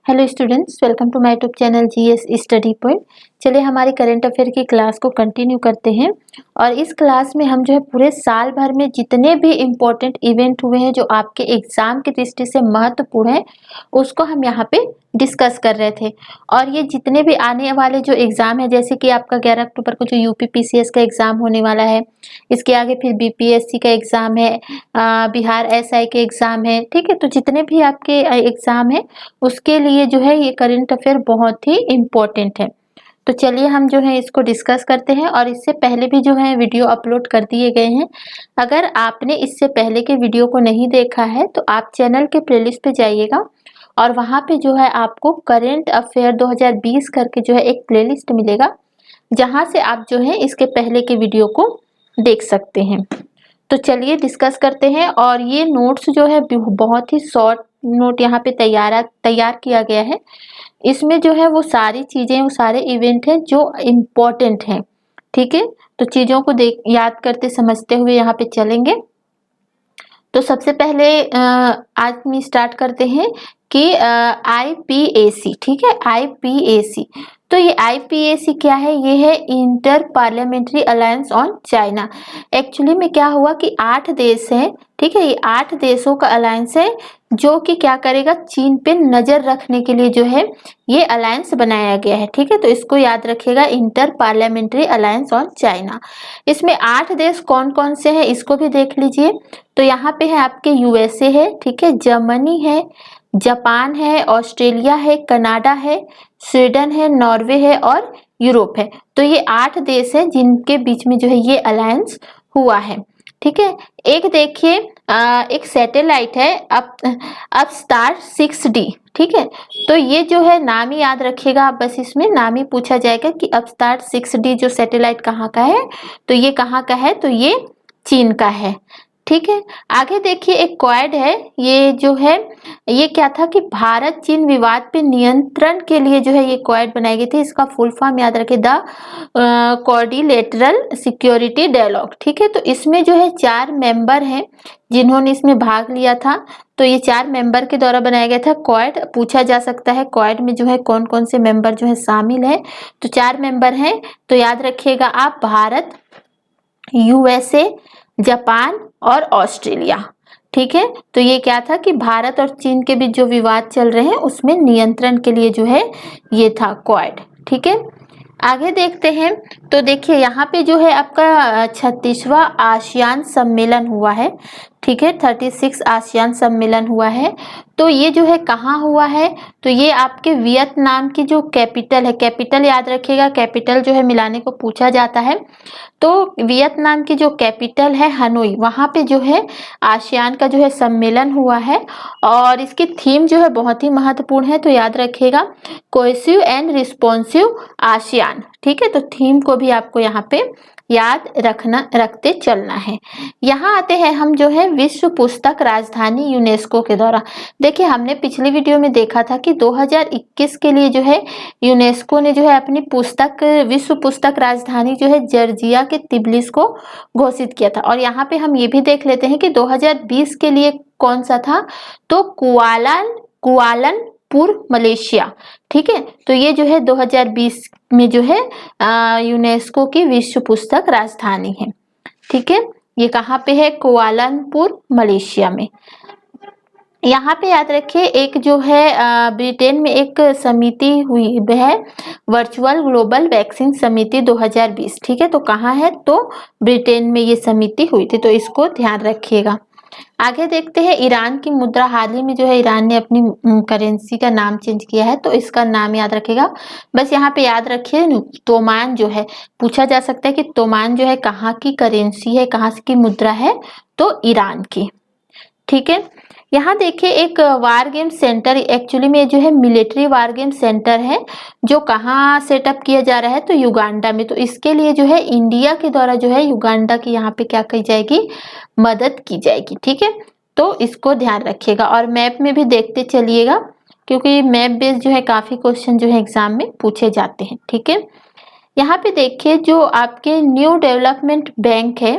Hello students, welcome to my YouTube channel GS study point. चलिए हमारी current affair की class को continue करते हैं। और इस क्लास में हम जो है पूरे साल भर में जितने भी इम्पोर्टेंट इवेंट हुए हैं जो आपके एग्जाम की दृष्टि से महत्वपूर्ण है उसको हम यहाँ पे डिस्कस कर रहे थे। और ये जितने भी आने वाले जो एग्जाम है, जैसे कि आपका 11 अक्टूबर को जो यूपी पीसीएस का एग्जाम होने वाला है, इसके आगे फिर बीपीएससी का एग्जाम है, बिहार एसआई के एग्जाम है, ठीक है। तो जितने भी आपके एग्जाम है उसके लिए जो है ये करंट अफेयर बहुत ही इम्पोर्टेंट है। तो चलिए हम जो है इसको डिस्कस करते हैं। और इससे पहले भी जो है वीडियो अपलोड कर दिए गए हैं। अगर आपने इससे पहले के वीडियो को नहीं देखा है तो आप चैनल के प्लेलिस्ट पे जाइएगा और वहाँ पे जो है आपको करंट अफेयर 2020 करके जो है एक प्लेलिस्ट मिलेगा, जहाँ से आप जो है इसके पहले के वीडियो को देख सकते हैं। तो चलिए डिस्कस करते हैं। और ये नोट्स जो है बहुत ही शॉर्ट नोट यहाँ पे तैयार किया गया है। इसमें जो है वो सारी चीजें, वो सारे इवेंट हैं जो इम्पोर्टेंट हैं, ठीक है। तो चीजों को याद करते समझते हुए यहाँ पे चलेंगे। तो सबसे पहले आज हम स्टार्ट करते हैं कि आईपीएसी, ठीक है, आईपीएसी। तो ये आईपीएसी क्या है? ये है inter parliamentary alliance on China. Actually में क्या हुआ कि 8 देश हैं, ठीक है, ये 8 देशों का अलायंस है जो कि क्या करेगा, चीन पे नजर रखने के लिए जो है ये अलायंस बनाया गया है, ठीक है। तो इसको याद रखिएगा, inter parliamentary alliance on China. इसमें 8 देश कौन कौन से हैं इसको भी देख लीजिए। तो यहाँ पे है आपके यूएसए है, ठीक है, जर्मनी है, जापान है, ऑस्ट्रेलिया है, कनाडा है, स्वीडन है, नॉर्वे है और यूरोप है। तो ये 8 देश है जिनके बीच में जो है ये अलायंस हुआ है, ठीक है। एक देखिए एक सैटेलाइट है अपस्टार 6D, ठीक है। तो ये जो है नाम ही याद रखिएगा आप, बस इसमें नाम ही पूछा जाएगा कि अपस्टार 6D जो सैटेलाइट कहाँ का है, तो ये कहाँ का है, तो ये चीन का है, ठीक है। आगे देखिए एक क्वाड है, ये जो है ये क्या था कि भारत चीन विवाद पे नियंत्रण के लिए जो है ये क्वाड बनाई गई थी। इसका फुल फॉर्म याद रखें, द कोऑर्डिनेटरल सिक्योरिटी डायलॉग, ठीक है। तो इसमें जो है 4 मेंबर हैं जिन्होंने इसमें भाग लिया था। तो ये 4 मेंबर के द्वारा बनाया गया था क्वाड। पूछा जा सकता है क्वाड में जो है कौन कौन से मेंबर जो है शामिल है। तो 4 मेंबर हैं, तो याद रखिएगा आप, भारत, यूएसए, जापान और ऑस्ट्रेलिया, ठीक है। तो ये क्या था कि भारत और चीन के बीच जो विवाद चल रहे हैं उसमें नियंत्रण के लिए जो है ये था क्वाड, ठीक है। आगे देखते हैं। तो देखिए यहाँ पे जो है आपका 36वां आसियान सम्मेलन हुआ है, ठीक है, 36 आसियान सम्मेलन हुआ है। तो ये जो है कहाँ हुआ है, तो ये आपके वियतनाम की जो कैपिटल है, कैपिटल याद रखिएगा, कैपिटल जो है मिलाने को पूछा जाता है। तो वियतनाम की जो कैपिटल है हनोई, वहाँ पे जो है आसियान का जो है सम्मेलन हुआ है। और इसकी थीम जो है बहुत ही महत्वपूर्ण है, तो याद रखिएगा, कोहेसिव एंड रिस्पॉन्सिव आसियान, ठीक है। तो थीम को भी आपको यहाँ पे याद रखते चलना है। यहाँ आते हैं हम जो है विश्व पुस्तक राजधानी यूनेस्को के द्वारा। देखिए हमने पिछली वीडियो में देखा था कि 2021 के लिए जो है यूनेस्को ने जो है अपनी पुस्तक, विश्व पुस्तक राजधानी जो है जॉर्जिया के तिब्लिस को घोषित किया था। और यहाँ पे हम ये भी देख लेते हैं कि 2020 के लिए कौन सा था, तो कुआलालंपुर मलेशिया, ठीक है। तो ये जो है 2020 में जो है यूनेस्को की विश्व पुस्तक राजधानी है, ठीक है। ये कहाँ पे है, कुआलालंपुर मलेशिया में। यहाँ पे याद रखिए एक जो है ब्रिटेन में एक समिति हुई है, वर्चुअल ग्लोबल वैक्सीन समिति 2020, ठीक है। तो कहाँ है, तो ब्रिटेन में ये समिति हुई थी, तो इसको ध्यान रखिएगा। आगे देखते हैं ईरान की मुद्रा। हाल ही में जो है ईरान ने अपनी करेंसी का नाम चेंज किया है, तो इसका नाम याद रखिएगा। बस यहाँ पे याद रखिए तोमान जो है, पूछा जा सकता है कि तोमान जो है कहाँ की करेंसी है, कहाँ की मुद्रा है, तो ईरान की, ठीक है। यहाँ देखिए एक वार गेम सेंटर, एक्चुअली में जो है मिलिट्री वार गेम सेंटर है जो कहाँ सेटअप किया जा रहा है, तो युगांडा में। तो इसके लिए जो है इंडिया के द्वारा जो है युगांडा की यहाँ पे क्या की जाएगी, मदद की जाएगी, ठीक है। तो इसको ध्यान रखिएगा और मैप में भी देखते चलिएगा, क्योंकि मैप बेस्ड जो है काफी क्वेश्चन जो है एग्जाम में पूछे जाते हैं, ठीक है। यहाँ पे देखिए जो आपके न्यू डेवलपमेंट बैंक है,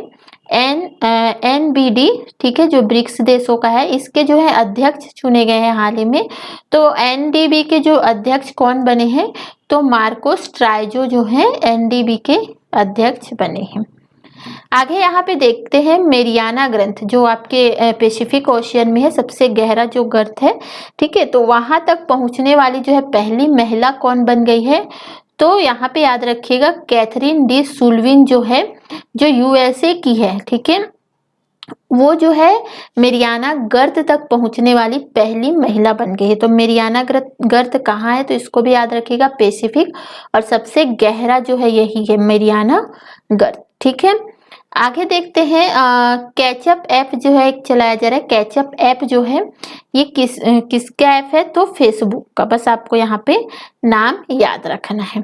NBD, ठीक है, जो ब्रिक्स देशों का है, इसके जो है अध्यक्ष चुने गए हैं हाल ही में। तो NDB के जो अध्यक्ष कौन बने हैं, तो मार्कोस ट्राइजो जो है NDB के अध्यक्ष बने हैं। आगे यहाँ पे देखते हैं मेरियाना ग्रंथ, जो आपके पैसिफिक ओशियन में है, सबसे गहरा जो गर्त है, ठीक है। तो वहां तक पहुंचने वाली जो है पहली महिला कौन बन गई है, तो यहाँ पे याद रखिएगा कैथरीन डी सुल्विन जो है, जो USA की है, ठीक है। वो जो है मेरियाना गर्त तक पहुंचने वाली पहली महिला बन गई है। तो मेरियाना गर्त कहाँ है, तो इसको भी याद रखिएगा, पैसिफिक, और सबसे गहरा जो है यही है मेरियाना गर्त, ठीक है। आगे देखते हैं कैचअप ऐप जो है एक चलाया जा रहा है। कैचअप ऐप जो है ये किसका ऐप है, तो फेसबुक का। बस आपको यहाँ पे नाम याद रखना है।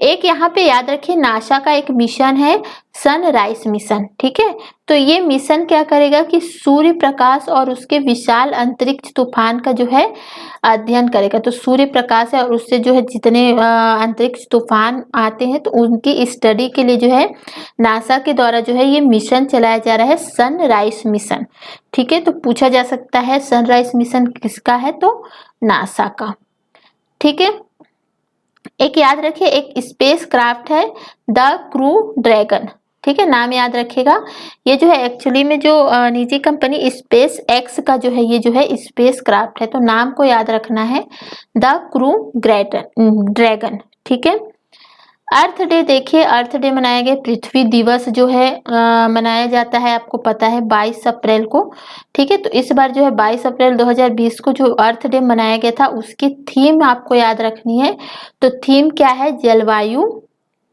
एक यहाँ पे याद रखिए नासा का एक मिशन है सनराइज मिशन, ठीक है। तो ये मिशन क्या करेगा कि सूर्य प्रकाश और उसके विशाल अंतरिक्ष तूफान का जो है अध्ययन करेगा। तो सूर्य प्रकाश है और उससे जो है जितने अंतरिक्ष तूफान आते हैं, तो उनकी स्टडी के लिए जो है नासा के द्वारा जो है ये मिशन चलाया जा रहा है, सनराइज मिशन, ठीक है। तो पूछा जा सकता है सनराइज मिशन किसका है, तो नासा का, ठीक है। एक याद रखिए एक स्पेस क्राफ्ट है द क्रू ड्रैगन, ठीक है, नाम याद रखिएगा। ये जो है एक्चुअली में जो निजी कंपनी स्पेस एक्स का जो है ये जो है स्पेस क्राफ्ट है, तो नाम को याद रखना है द क्रू ड्रैगन, ठीक है। अर्थ डे देखिए, अर्थ डे मनाया गया, पृथ्वी दिवस जो है मनाया जाता है, आपको पता है 22 अप्रैल को, ठीक है। तो इस बार जो है 22 अप्रैल 2020 को जो अर्थ डे मनाया गया था, उसकी थीम आपको याद रखनी है। तो थीम क्या है, जलवायु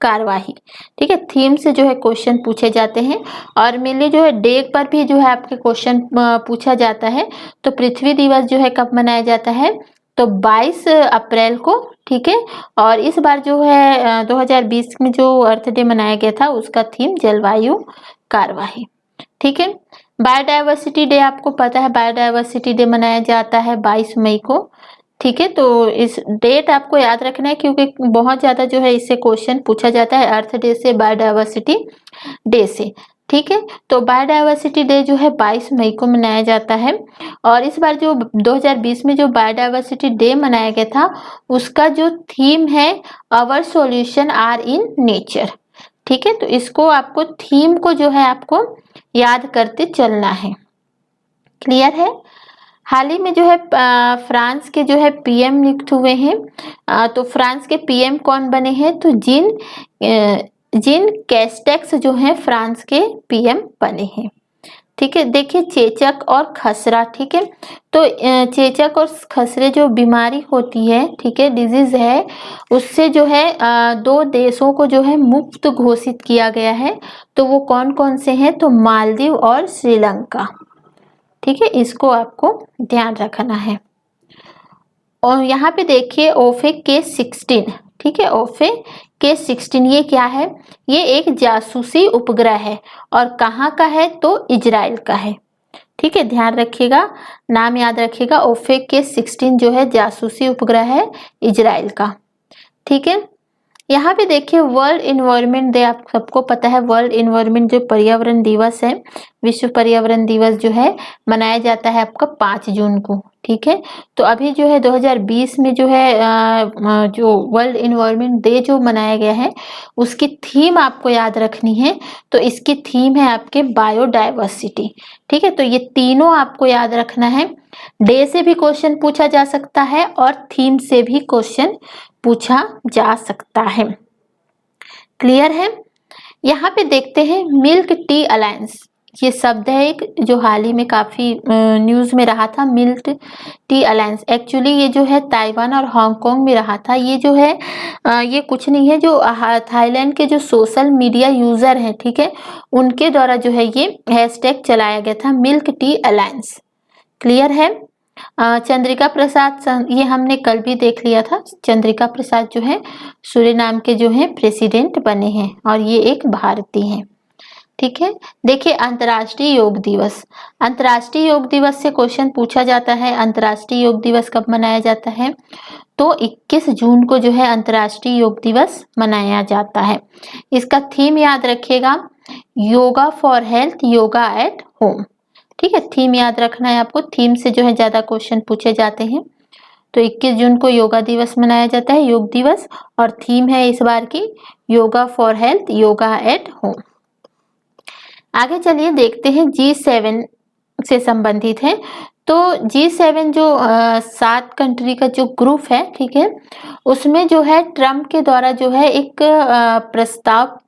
कार्यवाही, ठीक है। थीम से जो है क्वेश्चन पूछे जाते हैं, और मेनली जो है डे पर भी जो है आपके क्वेश्चन पूछा जाता है। तो पृथ्वी दिवस जो है कब मनाया जाता है, तो 22 अप्रैल को, ठीक है। और इस बार जो है 2020 में जो अर्थ डे मनाया गया था, उसका थीम जलवायु कार्यवाही, ठीक है। बायोडायवर्सिटी डे आपको पता है, बायोडायवर्सिटी डे मनाया जाता है 22 मई को, ठीक है। तो इस डेट आपको याद रखना है क्योंकि बहुत ज्यादा जो है इससे क्वेश्चन पूछा जाता है अर्थ डे से, बायोडायवर्सिटी डे से, ठीक है। तो बायोडायवर्सिटी डे जो है 22 मई को मनाया जाता है। और इस बार जो 2020 में जो बायोडायवर्सिटी डे मनाया गया था, उसका जो थीम है our solution are in nature, ठीक है। तो इसको आपको थीम को जो है आपको याद करते चलना है, क्लियर है। हाल ही में जो है फ्रांस के जो है PM नियुक्त हुए हैं। तो फ्रांस के PM कौन बने हैं, तो जीन कैस्टेक्स जो है फ्रांस के PM बने हैं, ठीक है। देखिए चेचक और खसरा, ठीक है। तो चेचक और खसरे जो बीमारी होती है, ठीक है, डिजीज है, उससे जो है 2 देशों को जो है मुक्त घोषित किया गया है। तो वो कौन कौन से हैं, तो मालदीव और श्रीलंका, ठीक है। इसको आपको ध्यान रखना है। और यहाँ पे देखिए OFAC-16, ठीक है, OFAC-16 ये क्या है, ये एक जासूसी उपग्रह है, और कहाँ का है, तो इजराइल का है, ठीक है। ध्यान रखिएगा, नाम याद रखिएगा, OFAC-16 जो है जासूसी उपग्रह है इजराइल का, ठीक है। यहाँ पे देखिए वर्ल्ड इन्वायरमेंट डे, आप सबको पता है वर्ल्ड इन्वायरमेंट जो पर्यावरण दिवस है, विश्व पर्यावरण दिवस जो है मनाया जाता है आपका 5 जून को, ठीक है। तो अभी जो है 2020 में जो है जो वर्ल्ड इन्वायरमेंट डे जो मनाया गया है, उसकी थीम आपको याद रखनी है। तो इसकी थीम है आपके बायोडायवर्सिटी, ठीक है। तो ये तीनों आपको याद रखना है। डे से भी क्वेश्चन पूछा जा सकता है और थीम से भी क्वेश्चन पूछा जा सकता है, क्लियर है। यहाँ पे देखते हैं मिल्क टी अलायंस, ये शब्द है एक जो हाल ही में काफी न्यूज में रहा था, मिल्क टी अलायंस। एक्चुअली ये जो है ताइवान और हांगकांग में रहा था। ये जो है ये कुछ नहीं है, जो थाईलैंड के जो सोशल मीडिया यूजर हैं, ठीक है, उनके द्वारा जो है ये हैशटैग चलाया गया था मिल्क टी अलायंस, क्लियर है। चंद्रिका प्रसाद, ये हमने कल भी देख लिया था, चंद्रिका प्रसाद जो है सूरीनाम के जो है प्रेसिडेंट बने हैं, और ये एक भारतीय हैं, ठीक है। देखिए अंतर्राष्ट्रीय योग दिवस, अंतर्राष्ट्रीय योग दिवस से क्वेश्चन पूछा जाता है। अंतर्राष्ट्रीय योग दिवस कब मनाया जाता है, तो 21 जून को जो है अंतर्राष्ट्रीय योग दिवस मनाया जाता है। इसका थीम याद रखिएगा, yoga for health, yoga at home. ठीक है, थीम याद रखना है आपको, थीम से जो है ज्यादा क्वेश्चन पूछे जाते हैं। तो 21 जून को योगा दिवस मनाया जाता है, योग दिवस, और थीम है इस बार की yoga for health, yoga at home. आगे चलिए देखते हैं G7 से संबंधित है। तो G7 जो 7 कंट्री का जो ग्रुप है, ठीक है, उसमें जो है ट्रम्प के द्वारा जो है एक प्रस्ताव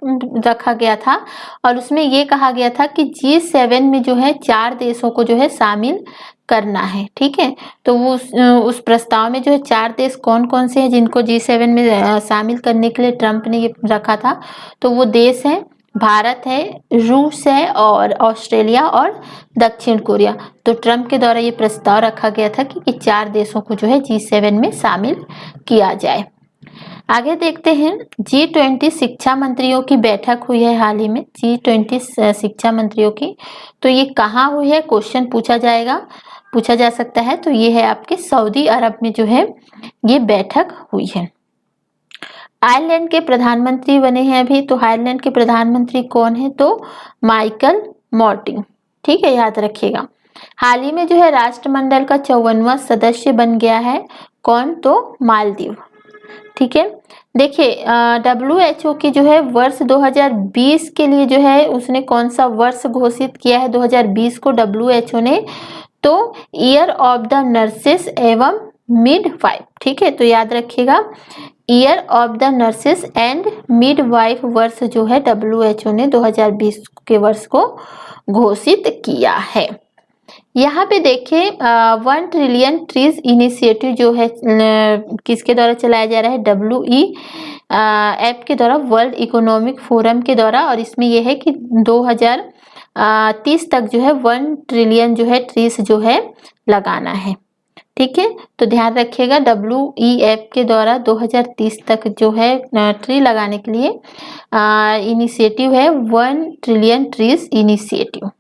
रखा गया था और उसमें ये कहा गया था कि G7 में जो है 4 देशों को जो है शामिल करना है। ठीक है, तो वो उस प्रस्ताव में जो है 4 देश कौन कौन से हैं जिनको G7 में शामिल करने के लिए ट्रम्प ने ये रखा था। तो वो देश है भारत है, रूस है और ऑस्ट्रेलिया और दक्षिण कोरिया। तो ट्रम्प के द्वारा ये प्रस्ताव रखा गया था कि 4 देशों को जो है G7 में शामिल किया जाए। आगे देखते हैं, G20 शिक्षा मंत्रियों की बैठक हुई है हाल ही में, G20 शिक्षा मंत्रियों की। तो ये कहाँ हुई है, क्वेश्चन पूछा जा सकता है। तो ये है आपके सऊदी अरब में जो है ये बैठक हुई है। आयरलैंड के प्रधानमंत्री बने हैं अभी। तो आयरलैंड के प्रधानमंत्री कौन है, तो माइकल मॉर्टिन। ठीक है, याद रखिएगा। हाल ही में जो है राष्ट्रमंडल का 54वां सदस्य बन गया है, कौन, तो मालदीव। ठीक है, देखिए WHO की जो है वर्ष 2020 के लिए जो है उसने कौन सा वर्ष घोषित किया है 2020 को WHO ने, तो ईयर ऑफ द नर्सेस एवं मिडवाइफ। ठीक है, तो याद रखिएगा year of the nurses and midwife वर्ष जो है WHO ने 2020 के वर्ष को घोषित किया है। यहाँ पे देखिए 1 ट्रिलियन ट्रीज इनिशिएटिव जो है किसके द्वारा चलाया जा रहा है, WEF के द्वारा, वर्ल्ड इकोनॉमिक फोरम के द्वारा। और इसमें यह है कि 2030 तक जो है 1 ट्रिलियन जो है ट्रीज जो है लगाना है। ठीक है, तो ध्यान रखिएगा WEF के द्वारा 2030 तक जो है ट्री लगाने के लिए इनिशिएटिव है 1 ट्रिलियन ट्रीज इनिशिएटिव।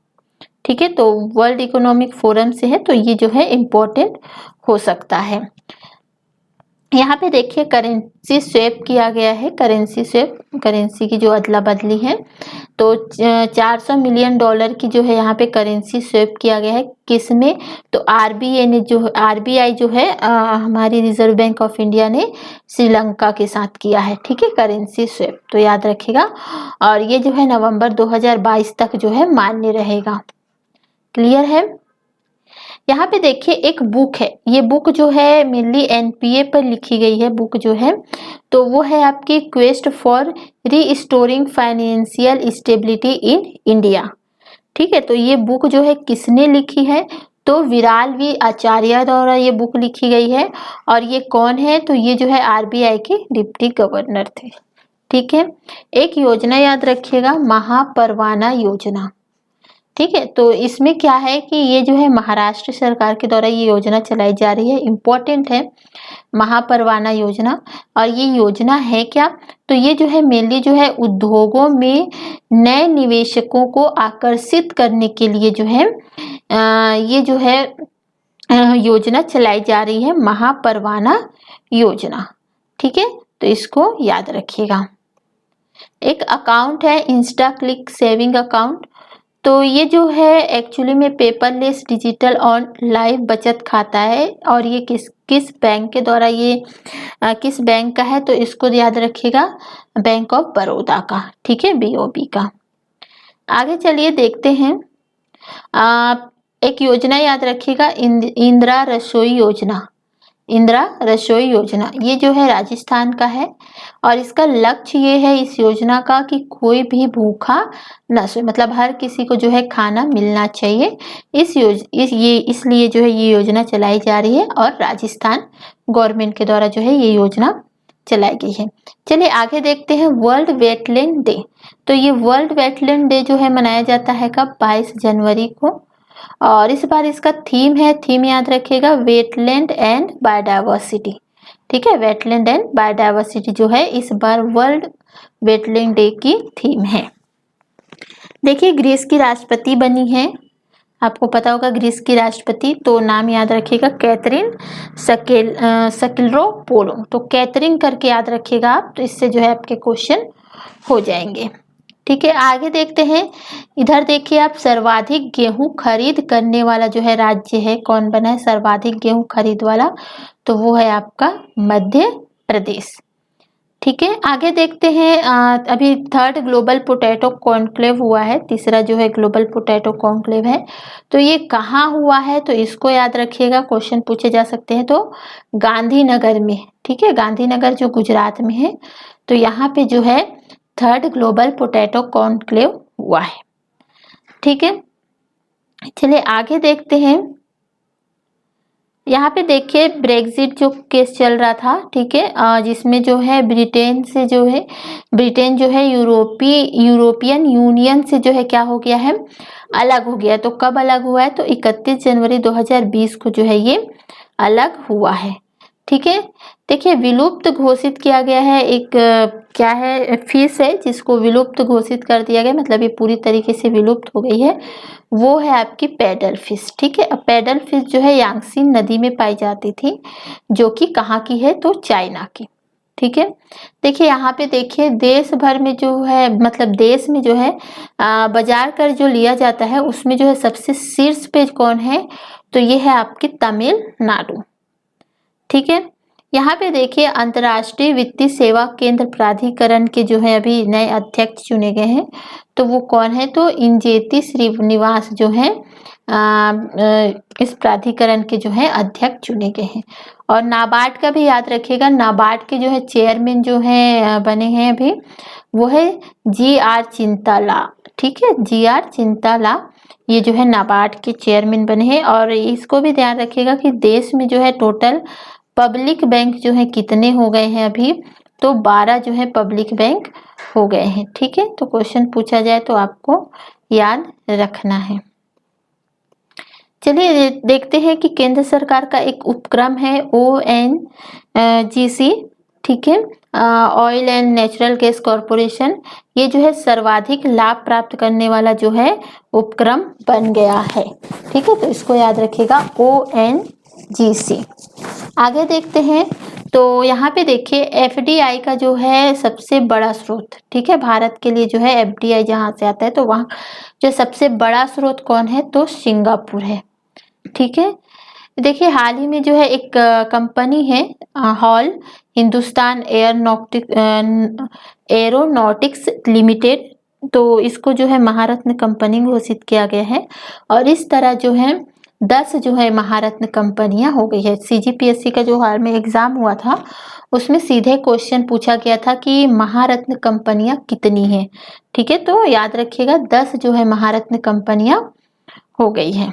ठीक है, तो वर्ल्ड इकोनॉमिक फोरम से है, तो ये जो है इम्पोर्टेंट हो सकता है। यहाँ पे देखिए करेंसी स्वैप किया गया है, करेंसी स्वैप, करेंसी की जो अदला बदली है। तो $400 मिलियन की जो है यहाँ पे करेंसी स्वैप किया गया है, किसमें, तो RBI जो है हमारी रिजर्व बैंक ऑफ इंडिया ने श्रीलंका के साथ किया है। ठीक है, करेंसी स्वैप, तो याद रखिएगा। और ये जो है नवंबर 2022 तक जो है मान्य रहेगा। क्लियर है। यहाँ पे देखिए एक बुक है, ये बुक जो है मेनली NPA पर लिखी गई है बुक जो है, तो वो है आपकी quest for restoring financial stability in India. ठीक है, तो ये बुक जो है किसने लिखी है, तो विराल वी आचार्य द्वारा ये बुक लिखी गई है। और ये कौन है, तो ये जो है RBI के डिप्टी गवर्नर थे। ठीक है, एक योजना याद रखिएगा, महापरवाना योजना। ठीक है, तो इसमें क्या है कि ये जो है महाराष्ट्र सरकार के द्वारा ये योजना चलाई जा रही है, इम्पोर्टेंट है महापरवाना योजना। और ये योजना है क्या, तो ये जो है मेनली जो है उद्योगों में नए निवेशकों को आकर्षित करने के लिए जो है ये जो है योजना चलाई जा रही है, महापरवाना योजना। ठीक है, तो इसको याद रखिएगा। एक अकाउंट है इंस्टा क्लिक सेविंग अकाउंट। तो ये जो है एक्चुअली में पेपरलेस डिजिटल ऑन लाइव बचत खाता है। और ये किस बैंक के द्वारा ये किस बैंक का है, तो इसको याद रखिएगा, बैंक ऑफ बड़ौदा का। ठीक है, BOB का। आगे चलिए देखते हैं, एक योजना याद रखिएगा, इंदिरा रसोई योजना। इंदिरा रसोई योजना ये जो है राजस्थान का है और इसका लक्ष्य ये है इस योजना का कि कोई भी भूखा न सोए, मतलब हर किसी को जो है खाना मिलना चाहिए। इसलिए जो है ये योजना चलाई जा रही है और राजस्थान गवर्नमेंट के द्वारा जो है ये योजना चलाई गई है। चलिए आगे देखते हैं, वर्ल्ड वेटलैंड डे। तो ये वर्ल्ड वेटलैंड डे जो है मनाया जाता है कब, 22 जनवरी को। और इस बार इसका थीम याद रखिएगा, वेटलैंड एंड बायोडाइवर्सिटी। ठीक है, वेटलैंड एंड बायोडाइवर्सिटी जो है इस बार वर्ल्ड वेटलैंड डे की थीम है। देखिए ग्रीस की राष्ट्रपति बनी है, आपको पता होगा ग्रीस की राष्ट्रपति, तो नाम याद रखिएगा कैथरीन सकिलरोपोलो। तो कैथरीन करके याद रखिएगा आप, तो इससे जो है आपके क्वेश्चन हो जाएंगे। ठीक है, आगे देखते हैं। इधर देखिए आप, सर्वाधिक गेहूं खरीद करने वाला जो है राज्य है, कौन बना है सर्वाधिक गेहूं खरीद वाला? तो वो है आपका मध्य प्रदेश। ठीक है, आगे देखते हैं। अभी थर्ड ग्लोबल पोटैटो कॉन्क्लेव हुआ है, तीसरा जो है ग्लोबल पोटैटो कॉन्क्लेव है, तो ये कहाँ हुआ है? तो इसको याद रखिएगा, क्वेश्चन पूछे जा सकते हैं। तो गांधीनगर में, ठीक है, गांधीनगर जो गुजरात में है, तो यहाँ पे जो है थर्ड ग्लोबल पोटैटो कॉन्क्लेव हुआ है। ठीक है, चलिए आगे देखते हैं। यहाँ पे देखिए ब्रेग्जिट जो केस चल रहा था, ठीक है, जिसमें जो है ब्रिटेन से जो है, ब्रिटेन जो है यूरोपियन यूनियन से जो है क्या हो गया है, अलग हो गया। तो कब अलग हुआ है? तो 31 जनवरी 2020 को जो है ये अलग हुआ है। ठीक है, देखिए विलुप्त घोषित किया गया है एक क्या है, फिश है जिसको विलुप्त घोषित कर दिया गया, मतलब ये पूरी तरीके से विलुप्त हो गई है, वो है आपकी पैडल फिश। ठीक है, अब पैडल फिश जो है यांगसी नदी में पाई जाती थी, जो कि कहाँ की है? तो चाइना की। ठीक है, देखिए यहाँ पे देखिए देश भर में जो है, मतलब देश में जो है बाजार कर जो लिया जाता है, उसमें जो है सबसे शीर्ष पे कौन है? तो ये है आपकी तमिलनाडु। ठीक है, यहाँ पे देखिए अंतर्राष्ट्रीय वित्तीय सेवा केंद्र प्राधिकरण के जो है अभी नए अध्यक्ष चुने गए हैं, तो वो कौन है? तो इंजेती श्रीनिवास जो है इस प्राधिकरण के जो है अध्यक्ष चुने गए हैं। और नाबार्ड का भी याद रखिएगा, नाबार्ड के जो है चेयरमैन जो है बने हैं अभी, वो है GR चिंताला। ठीक है, GR चिंताला ये जो है नाबार्ड के चेयरमैन बने हैं। और इसको भी ध्यान रखिएगा कि देश में जो है टोटल पब्लिक बैंक जो है कितने हो गए हैं अभी? तो 12 जो है पब्लिक बैंक हो गए हैं। ठीक है, तो क्वेश्चन पूछा जाए तो आपको याद रखना है। चलिए देखते हैं कि केंद्र सरकार का एक उपक्रम है ONGC, ठीक है, oil and natural gas corporation, ये जो है सर्वाधिक लाभ प्राप्त करने वाला जो है उपक्रम बन गया है। ठीक है, तो इसको याद रखिएगा ONGC। आगे देखते हैं, तो यहाँ पे देखिए FDI का जो है सबसे बड़ा स्रोत, ठीक है, भारत के लिए जो है FDI जहाँ से आता है, तो वहाँ जो सबसे बड़ा स्रोत कौन है? तो सिंगापुर है। ठीक है, देखिए हाल ही में जो है एक कंपनी है हॉल हिंदुस्तान एरोनॉटिक्स लिमिटेड, तो इसको जो है महारत्न कंपनी घोषित किया गया है। और इस तरह जो है 10 जो है महारत्न कंपनियां हो गई है। CGPSC का जो हाल में एग्जाम हुआ था, उसमें सीधे क्वेश्चन पूछा गया था कि महारत्न कंपनियां कितनी हैं। ठीक है, तो याद रखिएगा 10 जो है महारत्न कंपनियां हो गई है।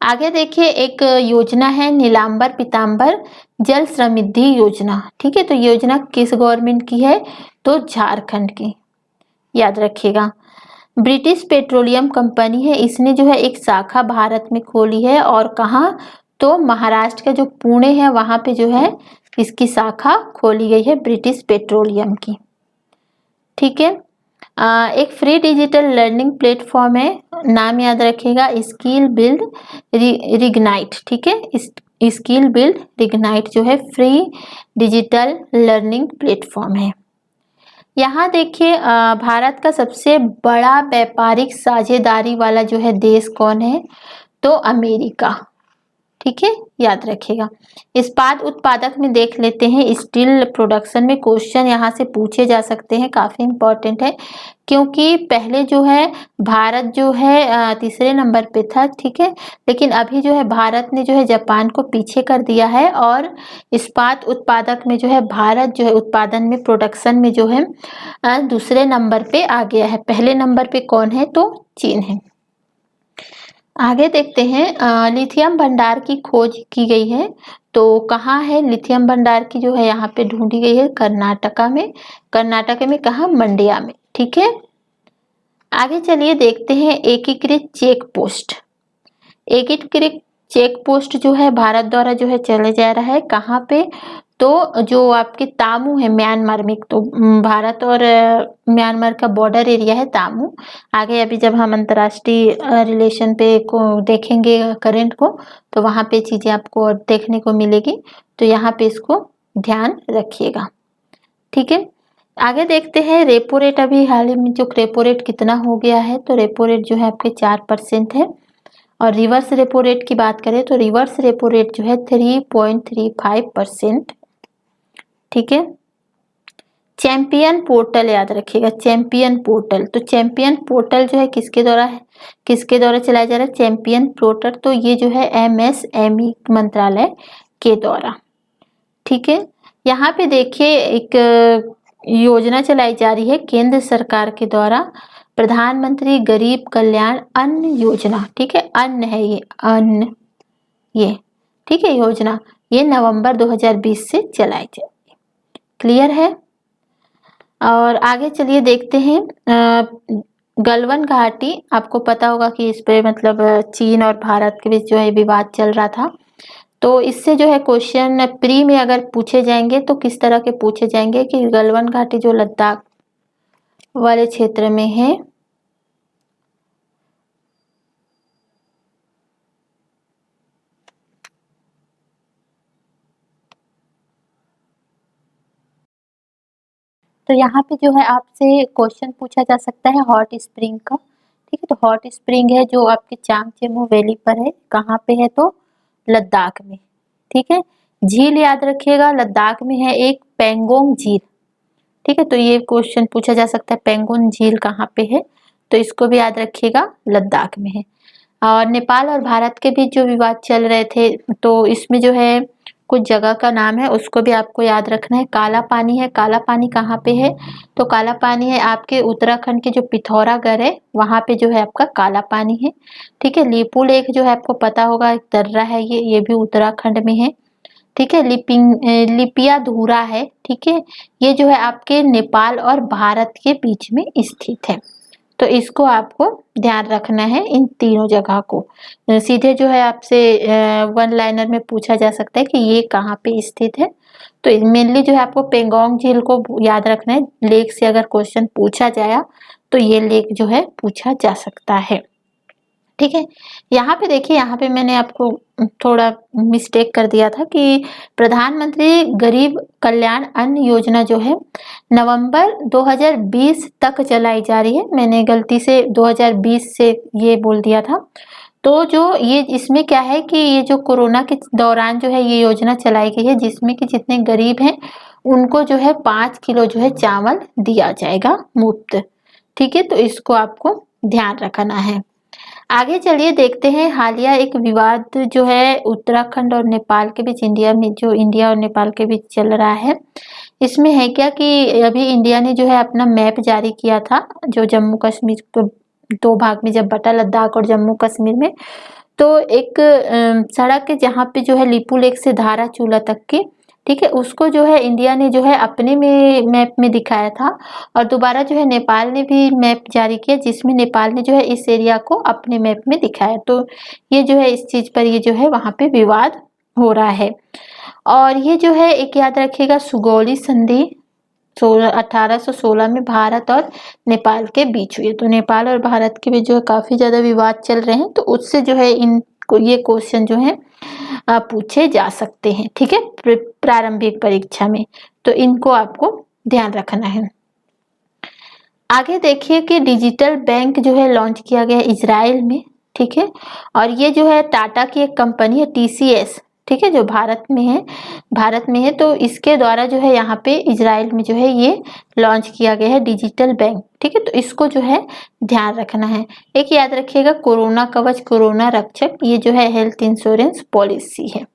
आगे देखिए एक योजना है नीलांबर पीतांबर जल समृद्धि योजना। ठीक है, तो योजना किस गवर्नमेंट की है? तो झारखंड की, याद रखिएगा। ब्रिटिश पेट्रोलियम कंपनी है, इसने जो है एक शाखा भारत में खोली है, और कहाँ? तो महाराष्ट्र का जो पुणे है वहां पे जो है इसकी शाखा खोली गई है ब्रिटिश पेट्रोलियम की। ठीक है, एक फ्री डिजिटल लर्निंग प्लेटफॉर्म है, नाम याद रखिएगा स्किल बिल्ड रिग्नाइट। ठीक है, स्किल बिल्ड रिग्नाइट जो है फ्री डिजिटल लर्निंग प्लेटफॉर्म है। यहाँ देखिए भारत का सबसे बड़ा व्यापारिक साझेदारी वाला जो है देश कौन है? तो अमेरिका। ठीक है, याद रखिएगा। इस्पात उत्पादक में देख लेते हैं, स्टील प्रोडक्शन में क्वेश्चन यहाँ से पूछे जा सकते हैं, काफी इंपॉर्टेंट है, क्योंकि पहले जो है भारत जो है तीसरे नंबर पे था। ठीक है, लेकिन अभी जो है भारत ने जो है जापान को पीछे कर दिया है, और इस्पात उत्पादक में जो है भारत जो है उत्पादन में, प्रोडक्शन में जो है दूसरे नंबर पे आ गया है। पहले नंबर पे कौन है? तो चीन है। आगे देखते हैं, लिथियम भंडार की खोज की गई है, तो कहाँ है लिथियम भंडार की जो है यहाँ पे ढूंढी गई है? कर्नाटका में। कर्नाटक में कहाँ? मंड्या में। ठीक है, आगे चलिए देखते हैं एकीकृत चेक पोस्ट। एकीकृत चेक पोस्ट जो है भारत द्वारा जो है चले जा रहा है, कहाँ पे? तो जो आपके तामू है म्यांमार में, तो भारत और म्यांमार का बॉर्डर एरिया है तामू। आगे अभी जब हम अंतर्राष्ट्रीय रिलेशन पे को देखेंगे करंट को, तो वहाँ पे चीजें आपको देखने को मिलेगी, तो यहाँ पे इसको ध्यान रखिएगा। ठीक है, आगे देखते हैं रेपो रेट। अभी हाल ही में जो रेपो रेट कितना हो गया है, तो रेपो रेट जो है आपके 4% है। और रिवर्स रेपो रेट की बात करें तो रिवर्स रेपो रेट जो है 3.35%। ठीक है। चैंपियन पोर्टल याद रखिएगा, चैंपियन पोर्टल। तो चैंपियन पोर्टल जो है किसके द्वारा चलाया जा रहा है? चैंपियन पोर्टल तो ये जो है MSME मंत्रालय के द्वारा। ठीक है। यहाँ पे देखिए एक योजना चलाई जा रही है केंद्र सरकार के द्वारा, प्रधानमंत्री गरीब कल्याण अन्न योजना। ठीक है, अन्न है ये, अन्न ये। ठीक है, योजना ये नवंबर 2020 से चलाई जाएगी। क्लियर है। और आगे चलिए देखते हैं गलवान घाटी। आपको पता होगा कि इस पे मतलब चीन और भारत के बीच जो है विवाद चल रहा था। तो इससे जो है क्वेश्चन प्री में अगर पूछे जाएंगे तो किस तरह के पूछे जाएंगे कि गलवान घाटी जो लद्दाख वाले क्षेत्र में है, तो यहाँ पे जो है आपसे क्वेश्चन पूछा जा सकता है हॉट स्प्रिंग का। ठीक है, तो हॉट स्प्रिंग है जो आपके चांगचेमो वैली पर है। कहाँ पे है? तो लद्दाख में। ठीक है। झील याद रखिएगा, लद्दाख में है एक पेंगोंग झील। ठीक है, तो ये क्वेश्चन पूछा जा सकता है पेंगोंग झील कहाँ पे है, तो इसको भी याद रखिएगा, लद्दाख में है। और नेपाल और भारत के बीच जो विवाद चल रहे थे, तो इसमें जो है कुछ जगह का नाम है, उसको भी आपको याद रखना है। काला पानी है, काला पानी कहाँ पे है? तो काला पानी है आपके उत्तराखंड के जो पिथौरागढ़ है वहां पे जो है आपका काला पानी है। ठीक है। लिपू लेक जो है आपको पता होगा, एक दर्रा है ये भी उत्तराखंड में है। ठीक है। लिपियाधुरा है। ठीक है, ये जो है आपके नेपाल और भारत के बीच में स्थित है। तो इसको आपको ध्यान रखना है, इन तीनों जगह को। सीधे जो है आपसे वन लाइनर में पूछा जा सकता है कि ये कहाँ पे स्थित है। तो मेनली जो है आपको पेंगोंग झील को याद रखना है। लेक से अगर क्वेश्चन पूछा जाए तो ये लेक जो है पूछा जा सकता है। ठीक है। यहाँ पे देखिए, यहाँ पे मैंने आपको थोड़ा मिस्टेक कर दिया था कि प्रधानमंत्री गरीब कल्याण अन्न योजना जो है नवंबर 2020 तक चलाई जा रही है। मैंने गलती से 2020 से ये बोल दिया था। तो जो ये इसमें क्या है कि ये जो कोरोना के दौरान जो है ये योजना चलाई गई है, जिसमें कि जितने गरीब हैं उनको जो है 5 किलो जो है चावल दिया जाएगा मुफ्त। ठीक है, तो इसको आपको ध्यान रखना है। आगे चलिए देखते हैं हालिया एक विवाद जो है उत्तराखंड और नेपाल के बीच, इंडिया और नेपाल के बीच चल रहा है। इसमें है क्या कि अभी इंडिया ने जो है अपना मैप जारी किया था, जो जम्मू कश्मीर को 2 भाग में जब बटा, लद्दाख और जम्मू कश्मीर में। तो एक सड़क है जहाँ पे जो है लिपू लेक से धारा चूला तक की, ठीक है, उसको जो है इंडिया ने जो है अपने में मैप में दिखाया था। और दोबारा जो है नेपाल ने भी मैप जारी किया, जिसमें नेपाल ने जो है इस एरिया को अपने मैप में दिखाया। तो ये जो है इस चीज पर ये जो है वहाँ पे विवाद हो रहा है। और ये जो है एक याद रखिएगा, सुगौली संधि 1816 में भारत और नेपाल के बीच हुई। तो नेपाल और भारत के बीच जो है काफी ज्यादा विवाद चल रहे हैं, तो उससे जो है इनको ये क्वेश्चन जो है पूछे जा सकते हैं। ठीक है, प्रारंभिक परीक्षा में। तो इनको आपको ध्यान रखना है। आगे देखिए कि डिजिटल बैंक जो है लॉन्च किया गया है इजराइल में। ठीक है, और ये जो है टाटा की एक कंपनी है TCS, ठीक है, जो भारत में है। तो इसके द्वारा जो है यहाँ पे इजराइल में जो है ये लॉन्च किया गया है डिजिटल बैंक। ठीक है, तो इसको जो है ध्यान रखना है। एक याद रखिएगा, कोरोना कवच, कोरोना रक्षक, ये जो है हेल्थ इंश्योरेंस पॉलिसी है,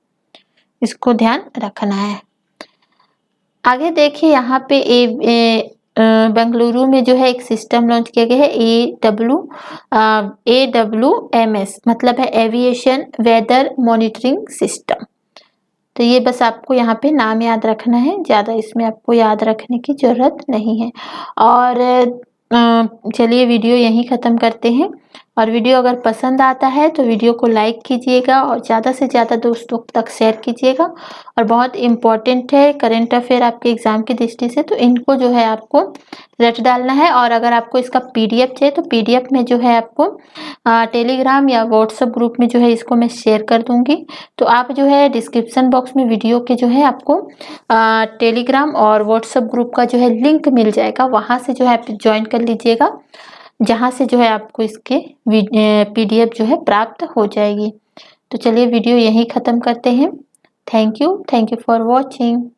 इसको ध्यान रखना है। आगे देखिए यहाँ पे बेंगलुरु में जो है एक सिस्टम लॉन्च किया गया है AWMS, मतलब है एविएशन वेदर मॉनिटरिंग सिस्टम। तो ये बस आपको यहाँ पे नाम याद रखना है, ज़्यादा इसमें आपको याद रखने की ज़रूरत नहीं है। और चलिए वीडियो यहीं ख़त्म करते हैं। और वीडियो अगर पसंद आता है तो वीडियो को लाइक कीजिएगा और ज़्यादा से ज़्यादा दोस्तों तक शेयर कीजिएगा। और बहुत इम्पोर्टेंट है करंट अफेयर आपके एग्ज़ाम की दृष्टि से, तो इनको जो है आपको रट डालना है। और अगर आपको इसका पीडीएफ चाहिए तो पीडीएफ में जो है आपको टेलीग्राम या व्हाट्सएप ग्रुप में जो है इसको मैं शेयर कर दूँगी। तो आप जो है डिस्क्रिप्शन बॉक्स में वीडियो के जो है आपको टेलीग्राम और व्हाट्सएप ग्रुप का जो है लिंक मिल जाएगा, वहाँ से जो है आप जॉइन कर लीजिएगा, जहाँ से जो है आपको इसके पीडीएफ जो है प्राप्त हो जाएगी। तो चलिए वीडियो यहीं ख़त्म करते हैं। Thank you for watching.